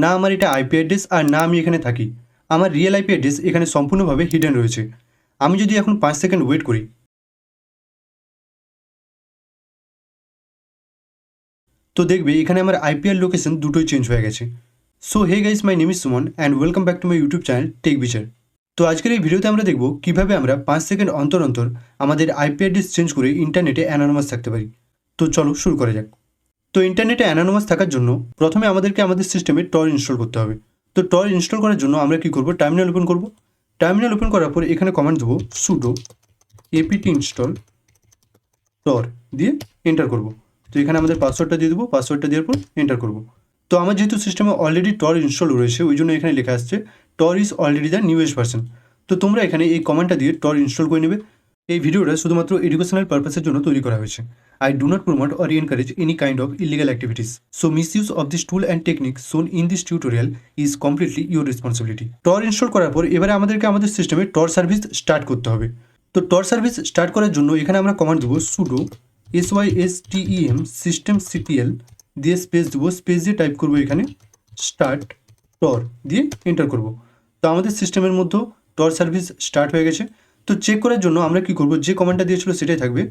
না আমার এটা আইপি অ্যাড্রেস আর না আমি এখানে থাকি। আমার রিয়েল আইপি অ্যাড্রেস এখানে সম্পূর্ণভাবে হিডেন রয়েছে। আমি যদি এখন 5 সেকেন্ড ওয়েট করি, তো দেখবে এখানে আমার আইপি আর লোকেশন দুটোই চেঞ্জ হয়ে গেছে। So hey guys, my name is Suman and welcome back to my YouTube channel Tech Bichar. তো আজকের এই ভিডিওতে আমরা দেখব কিভাবে আমরা 5 সেকেন্ড অন্তর অন্তর আমাদের আইপি অ্যাড্রেস চেঞ্জ করে ইন্টারনেটে অ্যানোনিমাস থাকতে পারি। তো চলো শুরু করা যাক। তো ইন্টারনেটে অ্যানোনিমাস থাকার জন্য প্রথমে আমাদেরকে আমাদের সিস্টেমে টর ইনস্টল করতে হবে। তো টর ইনস্টল করার জন্য আমরা কি করব, টার্মিনাল ওপেন করব। টার্মিনাল ওপেন করার পর এখানে কমান্ড দেবো সুডো apt install টর দিয়ে এন্টার করব। তো এখানে আমাদের পাসওয়ার্ডটা দিয়ে দেবো, পাসওয়ার্ডটা দেওয়ার পর এন্টার করব। তো আমার যেহেতু সিস্টেমে অলরেডি টর ইনস্টল রয়েছে, ওই জন্য এখানে লেখা আসছে Tor is already the newest version. তো তোমরা এখানে এই কমান্ডটা দিয়ে টর ইনস্টল করে নেবে। এই ভিডিওটা শুধুমাত্র এডুকেশনাল পারপাসের জন্য তৈরি করা হয়েছে। I do not promote or encourage any kind of illegal activities. So misuse of this tool and technique shown in this tutorial is completely your responsibility. Tor install করার পর এবারে আমাদেরকে আমাদের সিস্টেমে টর সার্ভিস স্টার্ট করতে হবে। তো টর সার্ভিস স্টার্ট করার জন্য এখানে আমরা কমান্ড দেবো সুডো SYSTEM সিস্টেম CTL দিয়ে স্পেস দেবো, স্পেস দিয়ে টাইপ করবো এখানে স্টার্ট টর দিয়ে এন্টার করব। তো আমাদের সিস্টেমের মধ্যে টর সার্ভিস স্টার্ট হয়ে গেছে। তো চেক করার জন্য আমরা কি করব, যে কমান্ডটা দিয়েছিল সেটাই থাকবে,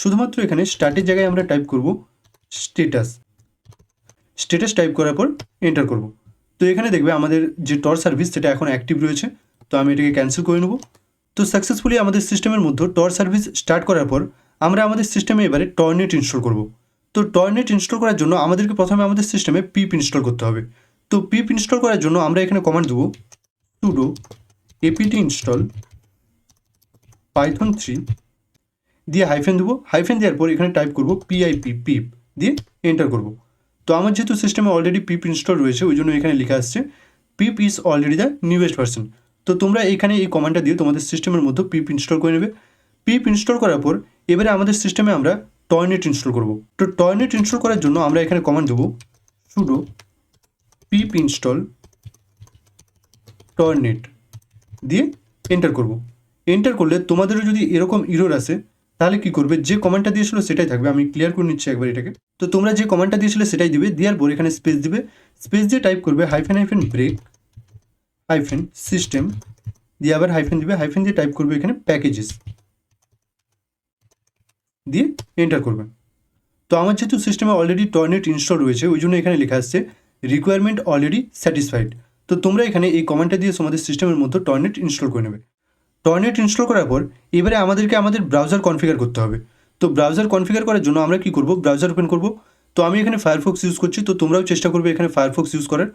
শুধুমাত্র এখানে স্টার্টের জায়গায় আমরা টাইপ করব স্টেটাস। স্টেটাস টাইপ করার পর এন্টার করব। তো এখানে দেখবে আমাদের যে টর সার্ভিস সেটা এখন অ্যাক্টিভ রয়েছে। তো আমি এটাকে ক্যান্সেল করে নেব। তো সাকসেসফুলি আমাদের সিস্টেমের মধ্যে টর সার্ভিস স্টার্ট করার পর আমরা আমাদের সিস্টেমে এবারে টর্নেট ইনস্টল করব। তো টর্নেট ইনস্টল করার জন্য আমাদেরকে প্রথমে আমাদের সিস্টেমে পিপ ইনস্টল করতে হবে। তো পিপ ইনস্টল করার জন্য আমরা এখানে কমান্ড দেবো সুডো apt install python 3 দিয়ে হাইফেন দেবো। হাইফেন দেওয়ার পর এখানে টাইপ করব পিপ দিয়ে এন্টার করব। তো আমার যেহেতু সিস্টেমে অলরেডি পিপ ইনস্টল রয়েছে, ওই জন্য এখানে লেখা আসছে pip is already the newest version. তো তোমরা এখানে এই কমান্ডটা দিয়ে তোমাদের সিস্টেমের মধ্যে পিপ ইনস্টল করে নেবে। পিপ ইনস্টল করার পর এবারে আমাদের সিস্টেমে আমরা টর্নেট ইনস্টল করব। তো টর্নেট ইনস্টল করার জন্য আমরা এখানে কমান্ড দেবো সুডো পিপ ইনস্টল টর্নেট দিয়ে এন্টার করব। এন্টার করলে তোমাদেরও যদি এরকম ইরর আসে তাহলে কি করবে, যে কমান্ডটা দিয়েছিল সেটাই থাকবে। আমি ক্লিয়ার করে নিচ্ছি একবার এটাকে। তো তোমরা যে কমান্ডটা দিয়েছিলে সেটাই দিবে, দেওয়ার পর এখানে স্পেস দিবে, স্পেস দিয়ে টাইপ করবে হাইফেন ব্রেক হাইফেন সিস্টেম দিয়ে আবার হাইফেন দিবে, হাইফেন দিয়ে টাইপ করবে এখানে প্যাকেজেস দিয়ে এন্টার করবে। তো আমার যেহেতু সিস্টেমে অলরেডি টর্নেট ইনস্টল রয়েছে, ওই জন্য এখানে লেখা আসছে রিকোয়ারমেন্ট অলরেডি স্যাটিসফাইড। তো তোমরা এখানে এই কমান্ডটা দিয়ে তোমাদের সিস্টেমের মধ্যে টর্নেট ইনস্টল করে নেবে। টর্নেট ইনস্টল করার পর এবারে আমাদেরকে আমাদের ব্রাউজার কনফিগার করতে হবে। তো ব্রাউজার কনফিগার করার জন্য আমরা কি করব, ব্রাউজার ওপেন করব। তো আমি এখানে ফায়ারফক্স ইউজ করছি, তো তোমরাও চেষ্টা করবে এখানে ফায়ারফক্স ইউজ করার।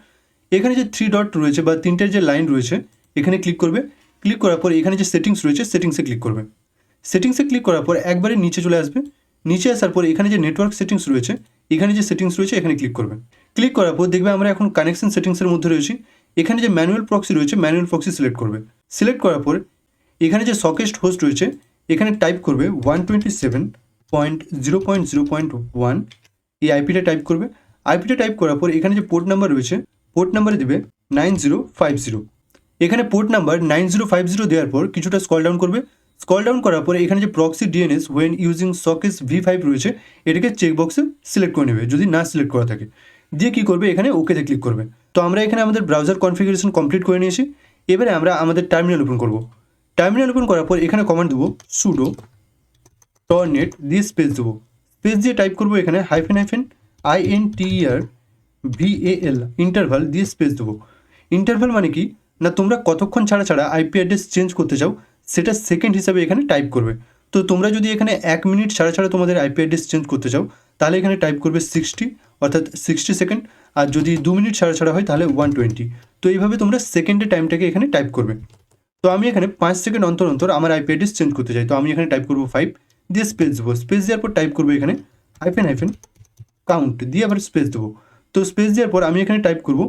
এখানে যে 3 ডট রয়েছে বা 3টের যে লাইন রয়েছে এখানে ক্লিক করবে। ক্লিক করার পর এখানে যে সেটিংস রয়েছে সেটিংসে ক্লিক করবে। সেটিংসে ক্লিক করার পর একবারে নিচে চলে আসবে। নিচে আসার পর এখানে যে নেটওয়ার্ক সেটিংস রয়েছে, এখানে যে সেটিংস রয়েছে এখানে ক্লিক করবে। ক্লিক করার পর দেখবে আমরা এখন কানেকশন সেটিংসের মধ্যে রয়েছি। এখানে যে ম্যানুয়াল প্রক্সি রয়েছে, ম্যানুয়াল প্রক্সি সিলেক্ট করবে। সিলেক্ট করার পর এখানে যে সকেস্ট হোস্ট রয়েছে এখানে টাইপ করবে 127.0.0.1 এই আইপিটা টাইপ করবে। আইপিটা টাইপ করার পর এখানে যে পোর্ট নাম্বার রয়েছে পোর্ট নাম্বারে দেবে 9050। এখানে পোর্ট নাম্বার 9050 দেওয়ার পর কিছুটা স্ক্রল ডাউন করবে। স্ক্রল ডাউন করার পরে এখানে যে proxy DNS when using SOCKS V5 রয়েছে এটাকে চেকবক্সে সিলেক্ট করে নেবে যদি না সিলেক্ট করা থাকে। দিয়ে কী করবে, এখানে ওকেতে ক্লিক করবে। তো আমরা এখানে আমাদের ব্রাউজার কনফিগারেশন কমপ্লিট করে নিয়েছি। এবারে আমরা আমাদের টার্মিনাল ওপেন করব। টার্মিনাল ওপেন করার পর এখানে কমান্ড দেবো সুডো টর্নেট দিয়ে স্পেস দেবো। স্পেস দিয়ে টাইপ করবো এখানে হাইফেন INTERVAL ইন্টারভাল দিয়ে স্পেস দেবো। ইন্টারভাল মানে কি না, তোমরা কতক্ষণ ছাড়া ছাড়া আইপি অ্যাড্রেস চেঞ্জ করতে চাও সেটা সেকেন্ড হিসাবে এখানে টাইপ করবে। তো তোমরা যদি এখানে 1 মিনিট ছাড়া ছাড়া তোমাদের আইপি অ্যাড্রেস চেঞ্জ করতে চাও তাহলে এখানে টাইপ করবে 60 অর্থাৎ 60 সেকেন্ড। আর যদি 2 মিনিট ছাড়া ছাড়া হয় তাহলে 120। তো এইভাবে তোমরা সেকেন্ডের টাইমটাকে এখানে টাইপ করবে। তো আমি এখানে 5 সেকেন্ড অন্তর অন্তর আমার আইপি অ্যাড্রেস চেঞ্জ করতে চাই। তো আমি এখানে টাইপ করবো 5 দিয়ে স্পেস দেবো। স্পেস দেওয়ার পর টাইপ করবো এখানে হাইফেন কাউন্ট দিয়ে আবার স্পেস দেবো। তো স্পেস দেওয়ার পর আমি এখানে টাইপ করবো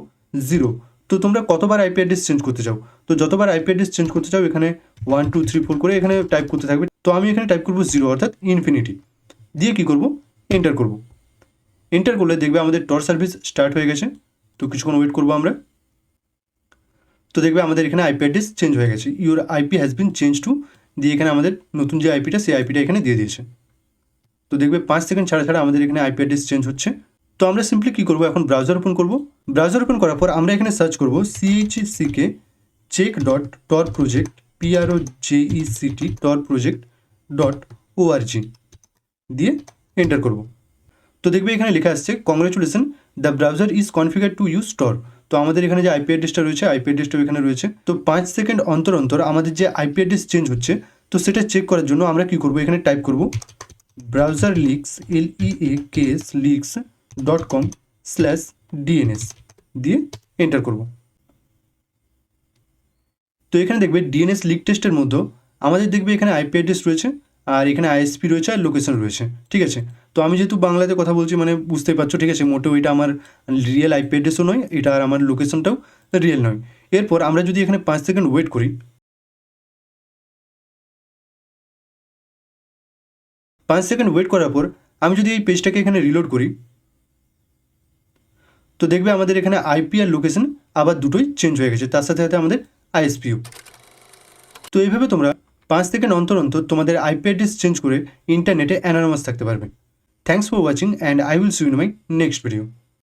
0। তো তোমরা কতবার আইপি অ্যাড্রেস চেঞ্জ করতে চাও, তো যতবার আইপি অ্যাড্রেস চেঞ্জ করতে চাও এখানে 1 2 3 4 করে এখানে টাইপ করতে থাকবে। তো আমি এখানে টাইপ করবো 0 অর্থাৎ ইনফিনিটি দিয়ে কী করবো, এন্টার করবো। এন্টার করলে দেখবে আমাদের টর সার্ভিস স্টার্ট হয়ে গেছে। তো কিছুক্ষণ ওয়েট করবো আমরা। তো দেখবে আমাদের এখানে আইপি অ্যাড্রেস চেঞ্জ হয়ে গেছে, your IP has been change to দিয়ে এখানে আমাদের নতুন যে আইপিটা সেই আইপিটা এখানে দিয়ে দিয়েছে। তো দেখবে 5 সেকেন্ড ছাড়া ছাড়া আমাদের এখানে আইপি অ্যাড্রেস চেঞ্জ হচ্ছে। তো আমরা সিম্পলি কী করবো, এখন ব্রাউজার ওপেন করবো। ব্রাউজার ওপেন করার পর আমরা এখানে সার্চ করব chck check.tor project project.org দিয়ে এন্টার করব। তো দেখবে এখানে লেখা আসছে congratulation the browser is configure to use Tor. তো আমাদের এখানে যে আইপি অ্যাড্রেসটা রয়েছে আইপি অ্যাড্রেসটাও এখানে রয়েছে। তো 5 সেকেন্ড অন্তর অন্তর আমাদের যে আইপি অ্যাড্রেস চেঞ্জ হচ্ছে, তো সেটা চেক করার জন্য আমরা কি করব, এখানে টাইপ করব ব্রাউজার লিক্স leaks.com/dns দিয়ে এন্টার করব। তো এখানে দেখবে ডিএনএস লিক টেস্টের মধ্যে আমাদের দেখবে এখানে আইপি অ্যাড্রেস রয়েছে আর এখানে আইএসপি রয়েছে আর লোকেশন রয়েছে, ঠিক আছে। তো আমি যেহেতু বাংলাতে কথা বলছি মানে বুঝতেই পারছো, ঠিক আছে, মোটেও এটা আমার রিয়েল আইপি অ্যাড্রেসও নয়, এটা আর আমার লোকেশনটাও রিয়েল নয়। এরপর আমরা যদি এখানে 5 সেকেন্ড ওয়েট করি, 5 সেকেন্ড ওয়েট করার পর আমি যদি এই পেজটাকে এখানে রিলোড করি, তো দেখবে আমাদের এখানে আইপি আর লোকেশন আবার দুটোই চেঞ্জ হয়ে গেছে, তার সাথে সাথে আমাদের আইএসপিও। তো এইভাবে তোমরা 5 সেকেন্ড অন্তর অন্তর তোমাদের আইপি অ্যাড্রেস চেঞ্জ করে ইন্টারনেটে অ্যানোনিমাস থাকতে পারবে। Thanks for watching and I will see you in my next video.